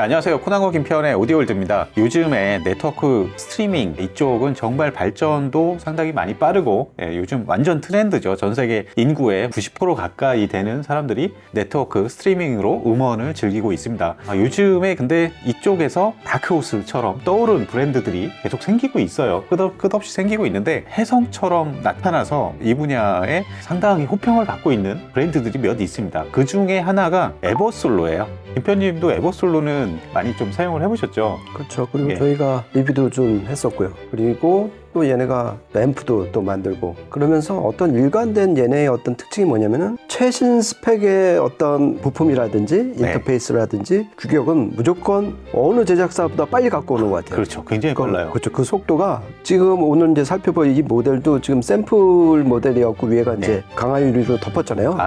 안녕하세요. 코난거 김편의 오디오월드입니다. 요즘에 네트워크 스트리밍 이쪽은 정말 발전도 상당히 많이 빠르고 요즘 완전 트렌드죠. 전 세계 인구의 90% 가까이 되는 사람들이 네트워크 스트리밍으로 음원을 즐기고 있습니다. 요즘에 근데 이쪽에서 다크호스처럼 떠오른 브랜드들이 계속 생기고 있어요. 끝없이 생기고 있는데 혜성처럼 나타나서 이 분야에 상당히 호평을 받고 있는 브랜드들이 몇 있습니다. 그 중에 하나가 에버솔로예요. 김편님도 에버솔로는 많이 좀 사용을 해보셨죠? 그렇죠. 그리고 저희가 리뷰도 좀 했었고요. 그리고 또 얘네가 앰프도 또 만들고 그러면서 어떤 일관된 얘네의 어떤 특징이 뭐냐면은 최신 스펙의 어떤 부품이라든지 인터페이스라든지 규격은 무조건 어느 제작사보다 빨리 갖고 오는 것 같아요. 그렇죠. 굉장히 빨라요. 그렇죠. 그 속도가 지금 오늘 이제 살펴볼 이 모델도 지금 샘플 모델이었고 위에가 이제 강화 유리로 덮었잖아요.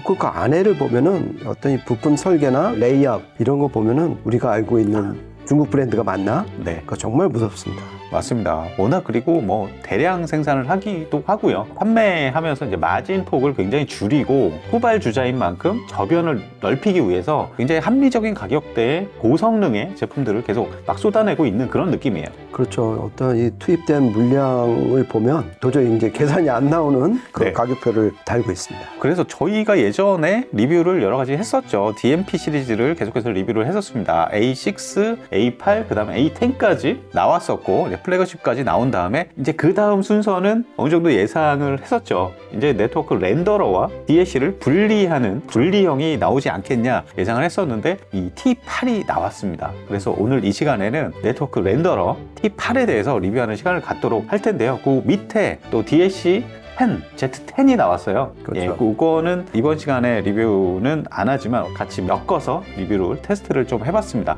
그 안에를 보면은 어떤 이 부품 설계나 레이아웃 이런 거 보면은 우리가 알고 있는 중국 브랜드가 맞나? 그거 정말 무섭습니다. 맞습니다. 워낙 그리고 뭐 대량 생산을 하기도 하고요. 판매하면서 이제 마진 폭을 굉장히 줄이고 후발 주자인 만큼 저변을 넓히기 위해서 굉장히 합리적인 가격대의 고성능의 제품들을 계속 막 쏟아내고 있는 그런 느낌이에요. 그렇죠. 어떤 이 투입된 물량을 보면 도저히 이제 계산이 안 나오는 그 가격표를 달고 있습니다. 그래서 저희가 예전에 리뷰를 여러 가지 했었죠. DMP 시리즈를 계속해서 리뷰를 했었습니다. A6, A8, 그 다음에 A10까지 나왔었고 플래그십까지 나온 다음에 이제 그 다음 순서는 어느 정도 예상을 했었죠. 이제 네트워크 렌더러와 DAC를 분리하는 분리형이 나오지 않겠냐 예상을 했었는데 이 T8이 나왔습니다. 그래서 오늘 이 시간에는 네트워크 렌더러 T8에 대해서 리뷰하는 시간을 갖도록 할 텐데요. 그 밑에 또 DAC Z10이 나왔어요. 그렇죠. 그거는 이번 시간에 리뷰는 안 하지만 같이 엮어서 리뷰를 테스트를 좀 해봤습니다.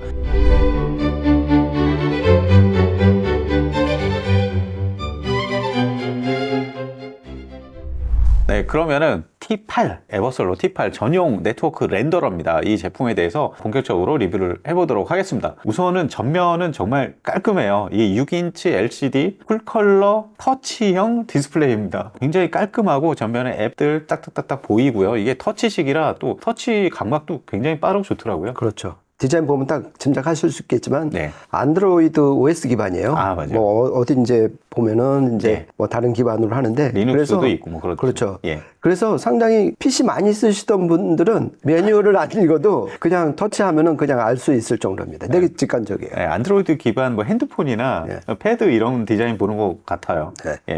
그러면은 T8, 에버솔로 T8 전용 네트워크 렌더러입니다. 이 제품에 대해서 본격적으로 리뷰를 해보도록 하겠습니다. 우선은 전면은 정말 깔끔해요. 이게 6인치 LCD 풀컬러 터치형 디스플레이입니다. 굉장히 깔끔하고 전면에 앱들 딱딱딱딱 보이고요. 이게 터치식이라 또 터치 감각도 굉장히 빠르고 좋더라고요. 그렇죠. 디자인 보면 딱 짐작하실 수 있겠지만 안드로이드 OS 기반이에요. 맞아요. 뭐 어디 이제 보면은 이제 뭐 다른 기반으로 하는데 리눅스도 그래서 있고 뭐 그렇죠. 그래서 상당히 PC 많이 쓰시던 분들은 매뉴얼을 안 읽어도 그냥 터치하면은 그냥 알 수 있을 정도입니다. 되게 직관적이에요. 안드로이드 기반 뭐 핸드폰이나 패드 이런 디자인 보는 것 같아요.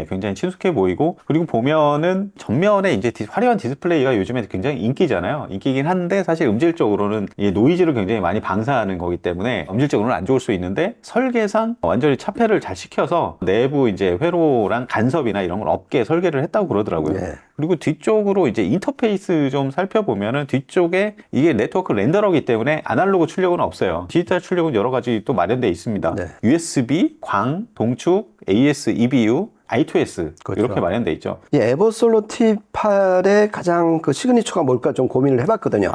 굉장히 친숙해 보이고 그리고 보면은 정면에 이제 화려한 디스플레이가 요즘에 굉장히 인기잖아요. 인기긴 한데 사실 음질적으로는 노이즈를 굉장히 많이 방사하는 거기 때문에 음질적으로는 안 좋을 수 있는데 설계상 완전히 차폐를 잘 시켜서 내부 이제 회로랑 간섭이나 이런 걸 없게 설계를 했다고 그러더라고요. 그리고 뒤쪽으로 이제 인터페이스 좀 살펴보면은 뒤쪽에 이게 네트워크 렌더러기 때문에 아날로그 출력은 없어요. 디지털 출력은 여러 가지 또 마련되어 있습니다. USB, 광, 동축, AS, EBU, I2S 이렇게 마련되어 있죠. 이 에버솔로 T8의 가장 그 시그니처가 뭘까 좀 고민을 해봤거든요.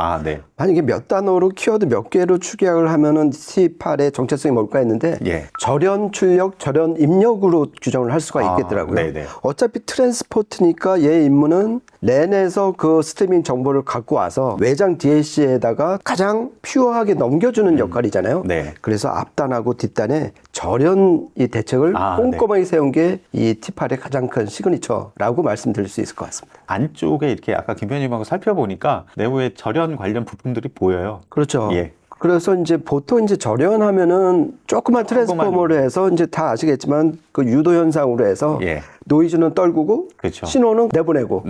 만약에 몇 단어로 키워드 몇 개로 축약을 하면은 T8의 정체성이 뭘까 했는데 절연 출력, 절연 입력으로 규정을 할 수가 있겠더라고요. 어차피 트랜스포트니까 얘 임무는 랜에서 그 스트리밍 정보를 갖고 와서 외장 DAC에다가 가장 퓨어하게 넘겨주는 역할이잖아요. 그래서 앞단하고 뒷단에 절연 이 대책을 꼼꼼하게 세운 게 이 T8의 가장 큰 시그니처라고 말씀드릴 수 있을 것 같습니다. 안쪽에 이렇게 아까 김편님하고 살펴보니까 내부에 절연 관련 부품들이 보여요. 그렇죠. 그래서 이제 보통 이제 절연하면은 조그만 트랜스포머를 해서 이제 다 아시겠지만 그 유도 현상으로 해서 노이즈는 떨구고 신호는 내보내고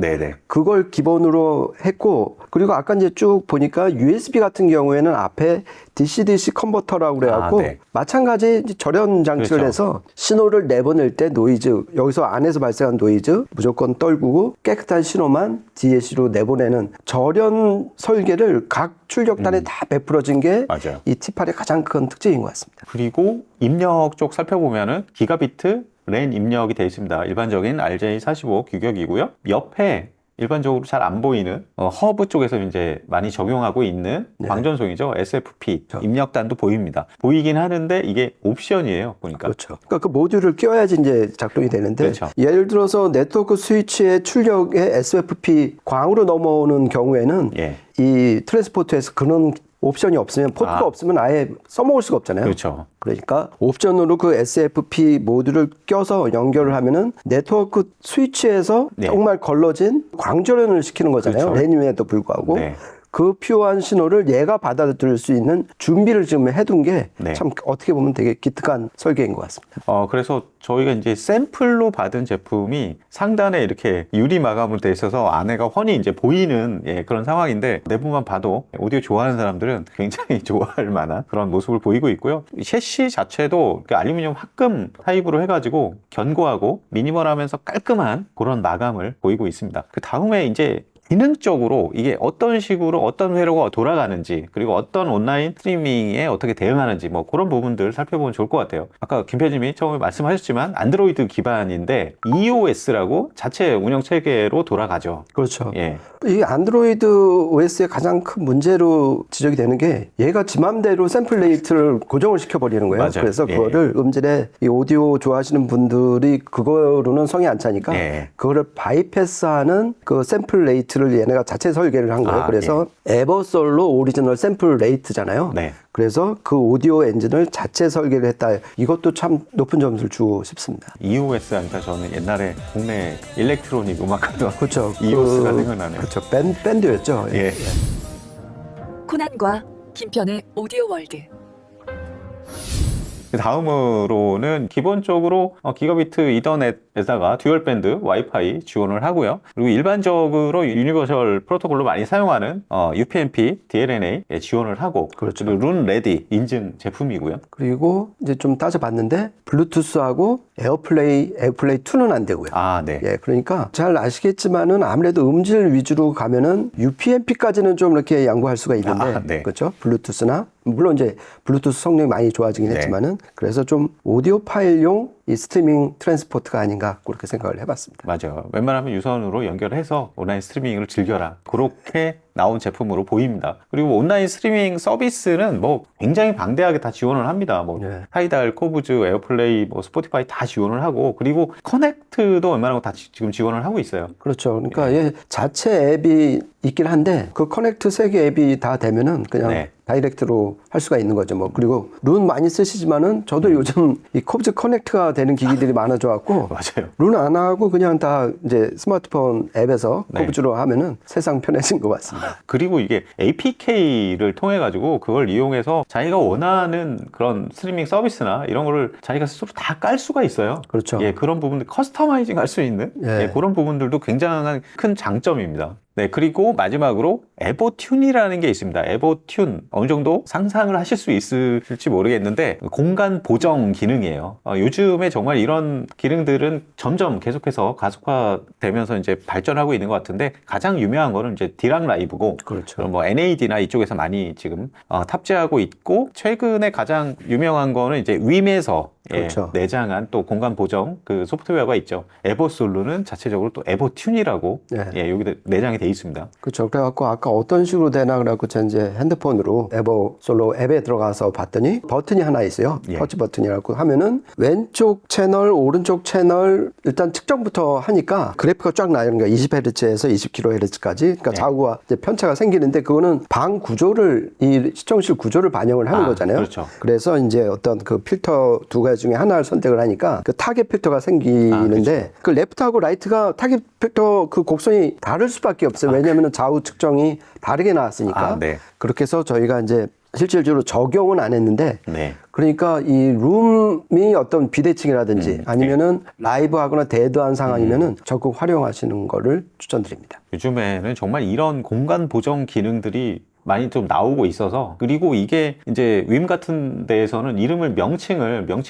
그걸 기본으로 했고 그리고 아까 이제 쭉 보니까 USB 같은 경우에는 앞에 DC-DC 컨버터라고 그래갖고 마찬가지 이제 절연 장치를 해서 신호를 내보낼 때 노이즈 여기서 안에서 발생한 노이즈 무조건 떨구고 깨끗한 신호만 DAC로 내보내는 절연 설계를 각 출력단에 다 베풀어진 게 이 T8의 가장 큰 특징인 것 같습니다. 그리고 입력 쪽 살펴보면은 기가비트 랜 입력이 되어 있습니다. 일반적인 RJ45 규격이고요. 옆에 일반적으로 잘 안 보이는 허브 쪽에서 이제 많이 적용하고 있는 광전송이죠. SFP 입력단도 보입니다. 보이긴 하는데 이게 옵션이에요. 보니까. 그러니까 그 모듈을 껴야지 이제 작동이 되는데 예를 들어서 네트워크 스위치의 출력에 SFP 광으로 넘어오는 경우에는 이 트랜스포트에서 그런 옵션이 없으면 포트가 없으면 아예 써먹을 수가 없잖아요. 그렇죠. 그러니까 옵션으로 그 SFP 모듈을 껴서 연결을 하면은 네트워크 스위치에서 네. 정말 걸러진 광전연을 시키는 거잖아요. 그렇죠. 랜임에도 불구하고. 네. 그 필요한 신호를 얘가 받아들일 수 있는 준비를 지금 해둔 게 참 네. 어떻게 보면 되게 기특한 설계인 것 같습니다. 그래서 저희가 이제 샘플로 받은 제품이 상단에 이렇게 유리 마감으로 돼 있어서 안에가 훤히 이제 보이는 그런 상황인데 내부만 봐도 오디오 좋아하는 사람들은 굉장히 좋아할 만한 그런 모습을 보이고 있고요. 셰시 자체도 그 알루미늄 합금 타입으로 해가지고 견고하고 미니멀하면서 깔끔한 그런 마감을 보이고 있습니다. 그 다음에 이제 기능적으로 이게 어떤 식으로 어떤 회로가 돌아가는지 그리고 어떤 온라인 스트리밍에 어떻게 대응하는지 뭐 그런 부분들 살펴보면 좋을 것 같아요. 아까 김 PD님이 처음에 말씀하셨지만 안드로이드 기반인데 EOS라고 자체 운영 체계로 돌아가죠. 그렇죠. 예. 이 안드로이드 OS의 가장 큰 문제로 지적이 되는 게 얘가 지 맘대로 샘플 레이트를 고정을 시켜버리는 거예요. 맞아요. 그래서 그거를 음질에 이 오디오 좋아하시는 분들이 그거로는 성이 안 차니까 그거를 바이패스하는 그 샘플 레이트를 얘네가 자체 설계를 한 거예요. 그래서 에버솔로 오리지널 샘플 레이트잖아요. 네. 그래서 그 오디오 엔진을 자체 설계를 했다. 이것도 참 높은 점수를 주고 싶습니다. EOS 하니까 저는 옛날에 국내 일렉트로닉 음악하던 그렇죠. EOS가 생각나네요. 그렇죠. 밴드였죠. 예. 코난과 김편의 오디오 월드. 다음으로는 기본적으로 기가비트 이더넷에다가 듀얼 밴드 와이파이 지원을 하고요. 그리고 일반적으로 유니버설 프로토콜로 많이 사용하는 UPnP, DLNA 지원을 하고 그렇죠. 그리고 룬 레디 인증 제품이고요. 그리고 이제 좀 따져봤는데 블루투스하고 에어플레이 2는 안 되고요. 네. 예, 그러니까 잘 아시겠지만은 아무래도 음질 위주로 가면은 UPnP까지는 좀 이렇게 양보할 수가 있는데, 네. 그렇죠? 블루투스나 물론 이제 블루투스 성능이 많이 좋아지긴 했지만은 그래서 좀 오디오 파일용 이 스트리밍 트랜스포트가 아닌가 그렇게 생각을 해봤습니다. 맞아요. 웬만하면 유선으로 연결해서 온라인 스트리밍을 즐겨라. 그렇게 나온 제품으로 보입니다. 그리고 온라인 스트리밍 서비스는 뭐 굉장히 방대하게 다 지원을 합니다. 뭐 타이달, 코브즈, 에어플레이, 뭐 스포티파이 다 지원을 하고 그리고 커넥트도 웬만한 거 다 지금 지원을 하고 있어요. 그렇죠. 그러니까 얘 자체 앱이 있긴 한데 그 커넥트 3개 앱이 다 되면은 그냥 다이렉트로 할 수가 있는 거죠. 뭐 그리고 룬 많이 쓰시지만은 저도 요즘 이 코브즈 커넥트가 되는 기기들이 많아져 갖고 맞아요. 룬 안 하고 그냥 다 이제 스마트폰 앱에서 코브즈로 하면은 세상 편해진 것 같습니다. 그리고 이게 APK를 통해 가지고 그걸 이용해서 자기가 원하는 그런 스트리밍 서비스나 이런 거를 자기가 스스로 다 깔 수가 있어요. 그렇죠. 예, 그런 부분들 커스터마이징 할 수 있는 그런 부분들도 굉장한 큰 장점입니다. 네, 그리고 마지막으로 에버튠이라는 게 있습니다. 에버튠 어느 정도 상상을 하실 수 있을지 모르겠는데 공간 보정 기능이에요. 요즘에 정말 이런 기능들은 점점 계속해서 가속화되면서 이제 발전하고 있는 것 같은데 가장 유명한 거는 이제 디락 라이브고, 그렇죠. 뭐 NAD나 이쪽에서 많이 지금 탑재하고 있고, 최근에 가장 유명한 거는 이제 윈에서 그렇죠. 내장한 또 공간 보정 그 소프트웨어가 있죠. 에버솔루는 자체적으로 또 에버튠이라고 여기 내장이 돼 있습니다. 그렇죠. 그래갖고 아까 어떤 식으로 되나 그래갖고 저 이제 핸드폰으로 에버솔로 앱에 들어가서 봤더니 버튼이 하나 있어요. 터치 버튼이라고 하면은 왼쪽 채널, 오른쪽 채널 일단 측정부터 하니까 그래프가 쫙 나오는 거예요. 20Hz에서 20kHz까지. 그러니까 좌우가 이제 편차가 생기는데 그거는 방 구조를 이 시청실 구조를 반영을 하는 거잖아요. 그렇죠. 그래서 이제 어떤 그 필터 두 가지 중에 하나를 선택을 하니까 그 타겟 필터가 생기는데 그렇죠. 그 레프트하고 라이트가 타겟 필터 그 곡선이 다를 수밖에 없어요. 왜냐하면 좌우 측정이 다르게 나왔으니까. 그렇게 해서 저희가 이제 실질적으로 적용은 안 했는데 그러니까 이 룸이 어떤 비대칭이라든지 아니면은 라이브하거나 데드한 상황이면은 적극 활용하시는 거를 추천드립니다. 요즘에는 정말 이런 공간 보정 기능들이 많이 좀 나오고 있어서, 그리고 이게 이제 윈 같은 데에서는 이름을 명칭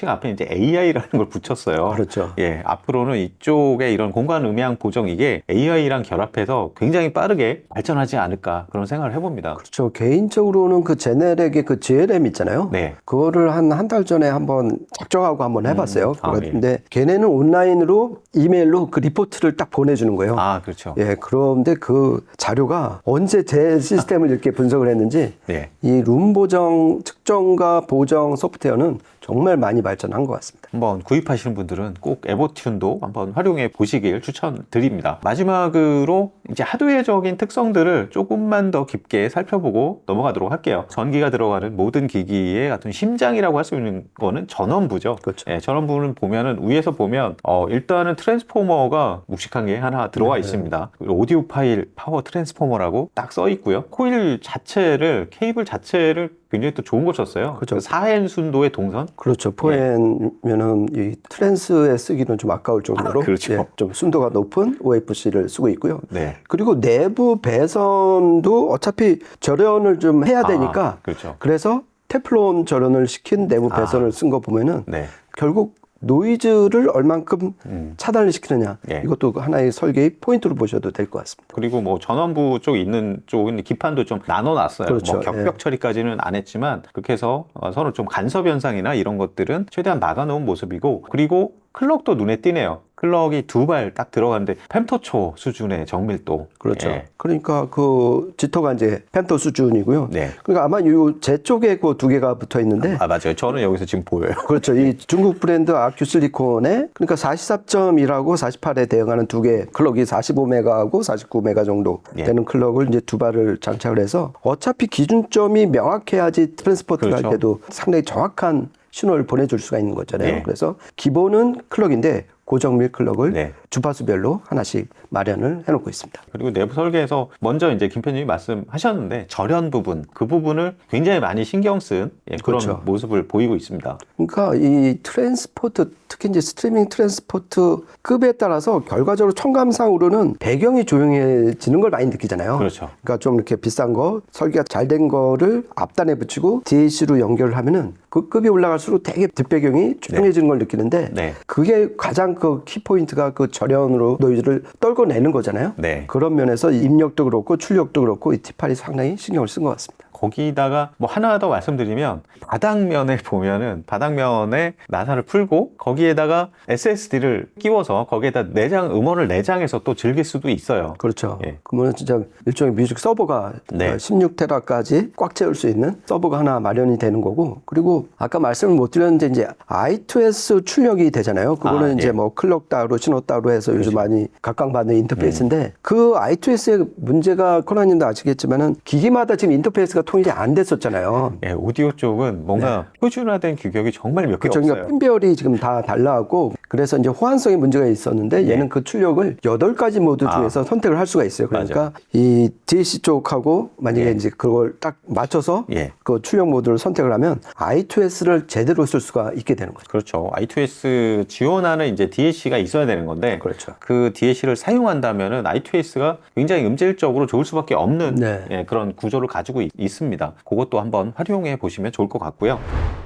앞에 이제 AI라는 걸 붙였어요. 그렇죠. 예, 앞으로는 이쪽에 이런 공간 음향 보정 이게 AI랑 결합해서 굉장히 빠르게 발전하지 않을까 그런 생각을 해봅니다. 그렇죠. 개인적으로는 그 제넬에게 그 GLM 있잖아요. 그거를 한 달 전에 한번 작정하고 한번 해봤어요. 그런데 걔네는 온라인으로 이메일로 그 리포트를 딱 보내주는 거예요. 그렇죠. 예, 그런데 그 자료가 언제 제 시스템을 이렇게 분석을 했는지 이 룸 보정 측정과 보정 소프트웨어는 정말 많이 발전한 것 같습니다. 한번 구입하시는 분들은 꼭 에버튠도 한번 활용해 보시길 추천드립니다. 마지막으로 이제 하드웨어적인 특성들을 조금만 더 깊게 살펴보고 넘어가도록 할게요. 전기가 들어가는 모든 기기의 같은 심장이라고 할 수 있는 거는 전원부죠. 그렇죠. 예, 전원부는 보면은 위에서 보면 일단은 트랜스포머가 묵직한 게 하나 들어가 있습니다. 오디오 파일 파워 트랜스포머라고 딱 써 있고요. 코일 자체를 케이블 자체를 굉장히 또 좋은 거 썼어요. 그렇죠. 4N 순도의 동선. 그렇죠. 4N면은 이 트랜스에 쓰기는 좀 아까울 정도로 그렇죠. 예, 좀 순도가 높은 OFC를 쓰고 있고요. 네. 그리고 내부 배선도 어차피 절연을 좀 해야 되니까 그렇죠. 그래서 테플론 절연을 시킨 내부 배선을 쓴 거 보면은 네. 결국 노이즈를 얼만큼 차단을 시키느냐 예. 이것도 하나의 설계의 포인트로 보셔도 될 것 같습니다. 그리고 뭐 전원부 쪽 있는 쪽은 기판도 좀 나눠놨어요. 그렇죠. 뭐 격벽 처리까지는 안 했지만 그렇게 해서 서로 좀 간섭 현상이나 이런 것들은 최대한 막아놓은 모습이고, 그리고 클럭도 눈에 띄네요. 클럭이 2발 딱 들어가는데 펜토초 수준의 정밀도. 그렇죠. 예. 그러니까 그 지터가 이제 펜토 수준이고요. 네. 그러니까 아마 이 제 쪽에 그 두 개가 붙어 있는데 맞아요. 저는 여기서 지금 보여요. 그렇죠. 이 중국 브랜드 아큐실리콘에 그러니까 44.1하고 48에 대응하는 두 개 클럭이 45메가하고 49메가 정도 되는 클럭을 이제 두 발을 장착을 해서 어차피 기준점이 명확해야지 트랜스포트를 그렇죠. 할 때도 상당히 정확한 신호를 보내줄 수가 있는 거잖아요. 네. 그래서 기본은 클럭인데 고정밀 클럭을 네. 주파수별로 하나씩 마련을 해놓고 있습니다. 그리고 내부 설계에서 먼저 이제 김 편집이 말씀하셨는데 절연 부분, 그 부분을 굉장히 많이 신경 쓴 그런 그렇죠. 모습을 보이고 있습니다. 그러니까 이 트랜스포트, 특히 이제 스트리밍 트랜스포트 급에 따라서 결과적으로 청감상으로는 배경이 조용해지는 걸 많이 느끼잖아요. 그렇죠. 그러니까 좀 이렇게 비싼 거, 설계가 잘 된 거를 앞단에 붙이고 DAC로 연결을 하면은 그 급이 올라갈수록 되게 뒷배경이 조용해지는 걸 느끼는데 네. 그게 가장 그 키포인트가 그 절연으로 노이즈를 떨궈내는 거잖아요. 네. 그런 면에서 입력도 그렇고 출력도 그렇고 이 T8이 상당히 신경을 쓴 것 같습니다. 거기다가 뭐 하나 더 말씀드리면 바닥면에 보면은 바닥면에 나사를 풀고 거기에다가 SSD를 끼워서 거기에다 음원을 내장해서 또 즐길 수도 있어요. 그렇죠. 예. 그러면 진짜 일종의 뮤직 서버가 16테라까지 꽉 채울 수 있는 서버가 하나 마련이 되는 거고, 그리고 아까 말씀을 못 드렸는데 이제 I2S 출력이 되잖아요. 그거는 이제 뭐 클럭 따로 신호 따로 해서 요즘 많이 각광받는 인터페이스인데 그 I2S의 문제가 코나님도 아시겠지만은 기기마다 지금 인터페이스가 통일이 안 됐었잖아요. 예, 오디오 쪽은 뭔가 표준화된 규격이 정말 몇 개 그러니까 없어요. 핀별이 지금 다 달라갖고 그래서 이제 호환성에 문제가 있었는데 얘는 그 출력을 8가지 모드 중에서 선택을 할 수가 있어요. 그러니까 맞아. 이 DAC 쪽하고 만약에 이제 그걸 딱 맞춰서 그 출력 모드를 선택을 하면 I2S를 제대로 쓸 수가 있게 되는 거죠. 그렇죠. I2S 지원하는 이제 DAC가 있어야 되는 건데 그렇죠. 그 DAC를 사용한다면은 I2S가 굉장히 음질적으로 좋을 수밖에 없는 그런 구조를 가지고 있습니다. 그것도 한번 활용해 보시면 좋을 것 같고요.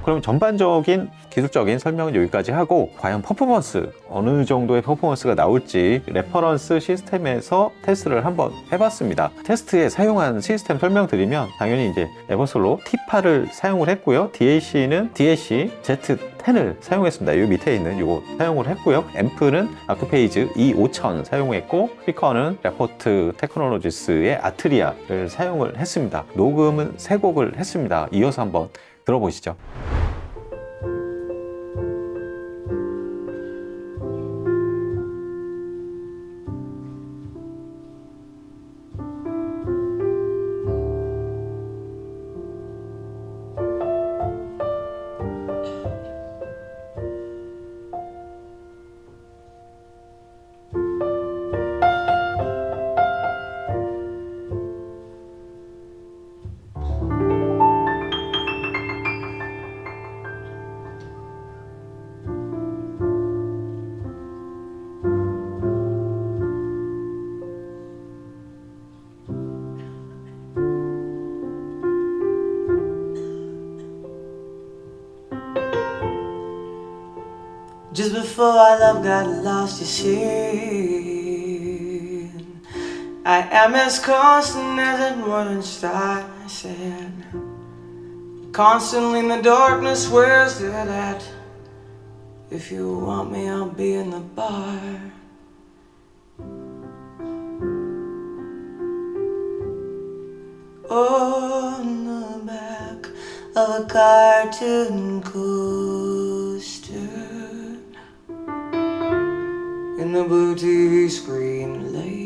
그럼 전반적인 기술적인 설명은 여기까지 하고 과연 퍼포먼스 어느 정도의 퍼포먼스가 나올지 레퍼런스 시스템에서 테스트를 한번 해봤습니다. 테스트에 사용한 시스템 설명드리면 당연히 이제 에버솔로 T8을 사용을 했고요. DAC는 DAC Z10을 사용했습니다. 이 밑에 있는 이거 사용을 했고요. 앰프는 아크페이즈 E5000 사용했고 스피커는 레포트 테크놀로지스의 아트리아를 사용을 했습니다. 녹음은 3곡을 했습니다. 이어서 한번 들어보시죠. Just before our love got lost, you see, I am as constant as it once started. Constantly in the darkness, where's it at? If you want me, I'll be in the bar. On the back of a cartoon cool. the blue TV screen late.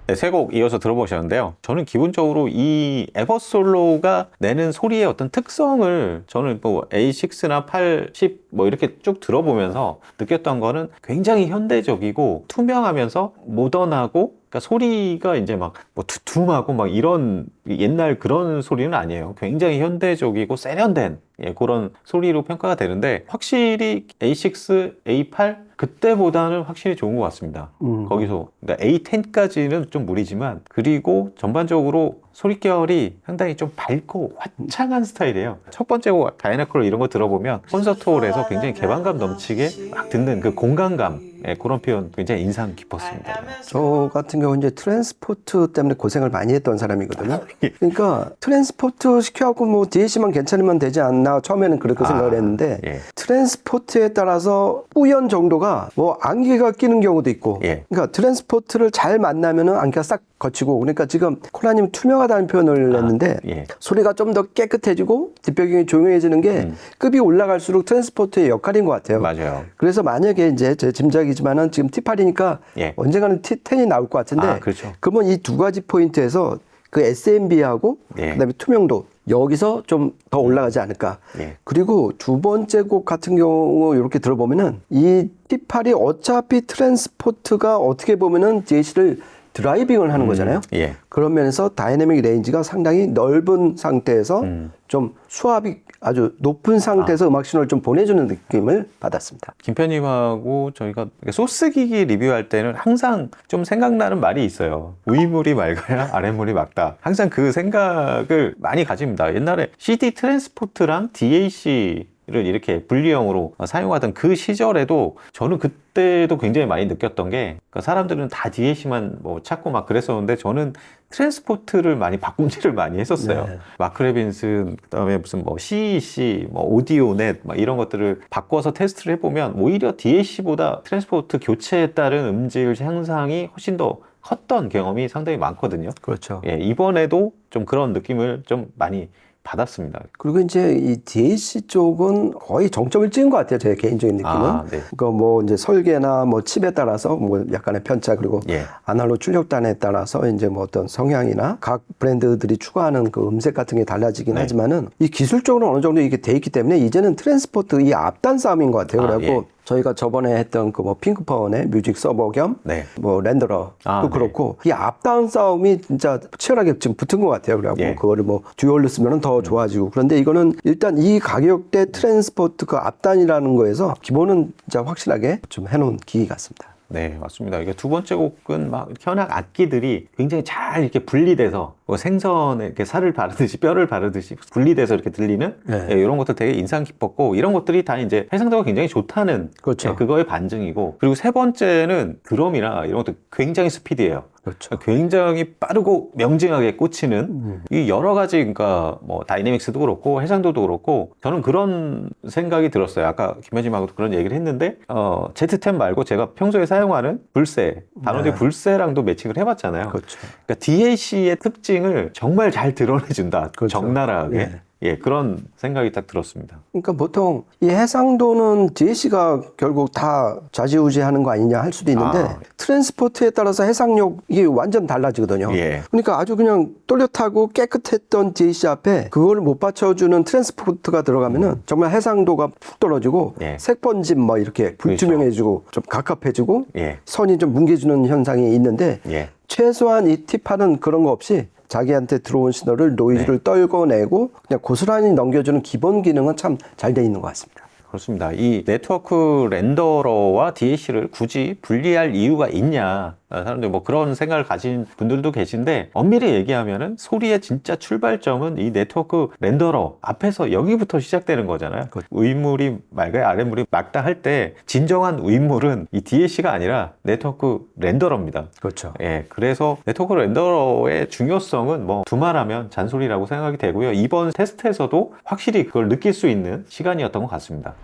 네, 세 곡 이어서 들어보셨는데요. 저는 기본적으로 이 에버솔로가 내는 소리의 어떤 특성을 저는 뭐 A6나 8, 10 뭐 이렇게 쭉 들어보면서 느꼈던 거는 굉장히 현대적이고 투명하면서 모던하고, 그러니까 소리가 이제 막 뭐 두툼하고 막 이런 옛날 그런 소리는 아니에요. 굉장히 현대적이고 세련된 그런 소리로 평가가 되는데, 확실히 A6, A8 그때보다는 확실히 좋은 것 같습니다. 거기서 그러니까 A10까지는 좀 무리지만, 그리고 전반적으로 소리결이 상당히 좀 밝고 화창한 스타일이에요. 첫 번째 곡 다이나콜 이런 거 들어보면 콘서트 홀에서 굉장히 개방감 넘치게 막 듣는 그 공간감, 그런 표현 굉장히 인상 깊었습니다. 저 같은 경우 이제 트랜스포트 때문에 고생을 많이 했던 사람이거든요. 그러니까 트랜스포트 시켜갖고 뭐 DAC만 괜찮으면 되지 않나 처음에는 그렇게 생각을 했는데, 트랜스포트에 따라서 뿌연 정도가 뭐 안개가 끼는 경우도 있고, 그러니까 트랜스포트를 잘 만나면은 안개가 싹 거치고, 그러니까 지금 콜라님 투명하다는 표현을 했는데 소리가 좀 더 깨끗해지고 뒷배경이 조용해지는 게 급이 올라갈수록 트랜스포트의 역할인 것 같아요. 맞아요. 그래서 만약에 이제 제 짐작이지만은 지금 T8이니까 언젠가는 T10이 나올 것 같은데, 그렇죠. 그러면 이 두 가지 포인트에서 그 SMB하고 그다음에 투명도 여기서 좀 더 올라가지 않을까. 그리고 두 번째 곡 같은 경우 이렇게 들어보면은 이 T8이 어차피 트랜스포트가 어떻게 보면은 DAC를 드라이빙을 하는 거잖아요. 그런 면에서 다이내믹 레인지가 상당히 넓은 상태에서 좀 수압이 아주 높은 상태에서 음악 신호를 좀 보내주는 느낌을 받았습니다. 김편님하고 저희가 소스기기 리뷰할 때는 항상 좀 생각나는 말이 있어요. 위물이 맑아야 아랫물이 맑다. 항상 그 생각을 많이 가집니다. 옛날에 CD 트랜스포트랑 DAC 를 이렇게 분리형으로 사용하던 그 시절에도 저는 그때도 굉장히 많이 느꼈던 게, 그러니까 사람들은 다 DAC만 뭐 찾고 막 그랬었는데, 저는 트랜스포트를 많이 바꿈질을 많이 했었어요. 네. 마크 레빈슨, 그다음에 무슨 뭐 CEC, 뭐 오디오넷 막 이런 것들을 바꿔서 테스트를 해보면 오히려 DAC보다 트랜스포트 교체에 따른 음질 향상이 훨씬 더 컸던 경험이 상당히 많거든요. 그렇죠. 예, 이번에도 좀 그런 느낌을 좀 많이 받았습니다. 그리고 이제 이 DAC 쪽은 거의 정점을 찍은 것 같아요. 제 개인적인 느낌은. 네. 그러니까 뭐 이제 설계나 뭐 칩에 따라서 뭐 약간의 편차 그리고 아날로그 출력단에 따라서 이제 뭐 어떤 성향이나 각 브랜드들이 추구하는 그 음색 같은 게 달라지긴 하지만은 이 기술적으로 어느 정도 이게 돼 있기 때문에 이제는 트랜스포트 이 앞단 싸움인 것 같아요. 그래갖고 저희가 저번에 했던 그 뭐 핑크파원의 뮤직 서버 겸 뭐 렌더러도 그렇고 이 앞다운 싸움이 진짜 치열하게 지금 붙은 것 같아요. 그래갖고 그거를 뭐 듀얼로 쓰면 더 좋아지고 그런데 이거는 일단 이 가격대 트랜스포트 그 앞단이라는 거에서 기본은 진짜 확실하게 좀 해놓은 기기 같습니다. 네, 맞습니다. 이게 두 번째 곡은 막 현악 악기들이 굉장히 잘 이렇게 분리돼서 뭐 생선에 이렇게 살을 바르듯이 뼈를 바르듯이 분리돼서 이렇게 들리는 이런 것들 되게 인상 깊었고 이런 것들이 다 이제 해상도가 굉장히 좋다는 그거의 반증이고 그리고 세 번째는 드럼이나 이런 것도 굉장히 스피디해요. 그렇죠. 굉장히 빠르고 명징하게 꽂히는 이 여러 가지 그러니까 뭐 다이내믹스도 그렇고 해상도도 그렇고 저는 그런 생각이 들었어요. 아까 김현진하고도 그런 얘기를 했는데 Z10 말고 제가 평소에 사용하는 불세 단오디오 불세랑도 매칭을 해봤잖아요. 그렇죠. 그러니까 DAC의 특징을 정말 잘 드러내준다. 적나라하게. 예, 그런 생각이 딱 들었습니다. 그러니까 보통 이 해상도는 DAC가 결국 다 좌지우지하는 거 아니냐 할 수도 있는데 트랜스포트에 따라서 해상력이 완전 달라지거든요. 그러니까 아주 그냥 또렷하고 깨끗했던 DAC 앞에 그걸 못 받쳐주는 트랜스포트가 들어가면은 정말 해상도가 푹 떨어지고 색번짐 뭐 이렇게 불투명해지고 좀 갑갑해지고 선이 좀 뭉개지는 현상이 있는데 최소한 이 T8은 그런 거 없이 자기한테 들어온 신호를 노이즈를 떨궈내고 그냥 고스란히 넘겨주는 기본 기능은 참 잘 돼 있는 것 같습니다. 그렇습니다. 이 네트워크 렌더러와 DAC를 굳이 분리할 이유가 있냐 사람들이 뭐 그런 생각을 가진 분들도 계신데 엄밀히 얘기하면은 소리의 진짜 출발점은 이 네트워크 렌더러 앞에서 여기부터 시작되는 거잖아요. 우인물이 맑아야 아랫물이 맑다 할 때 진정한 우인물은 이 DAC가 아니라 네트워크 렌더러입니다. 그렇죠. 예, 그래서 네트워크 렌더러의 중요성은 뭐 두말하면 잔소리라고 생각이 되고요. 이번 테스트에서도 확실히 그걸 느낄 수 있는 시간이었던 것 같습니다.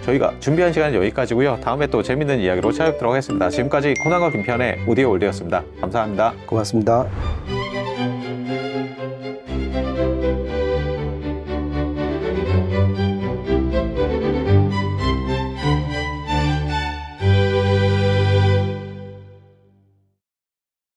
저희가 준비한 시간은 여기까지고요. 다음에 또 재밌는 이야기로 찾아뵙도록 하겠습니다. 지금까지 코난과 김편의 오디오 월드였습니다. 감사합니다. 고맙습니다.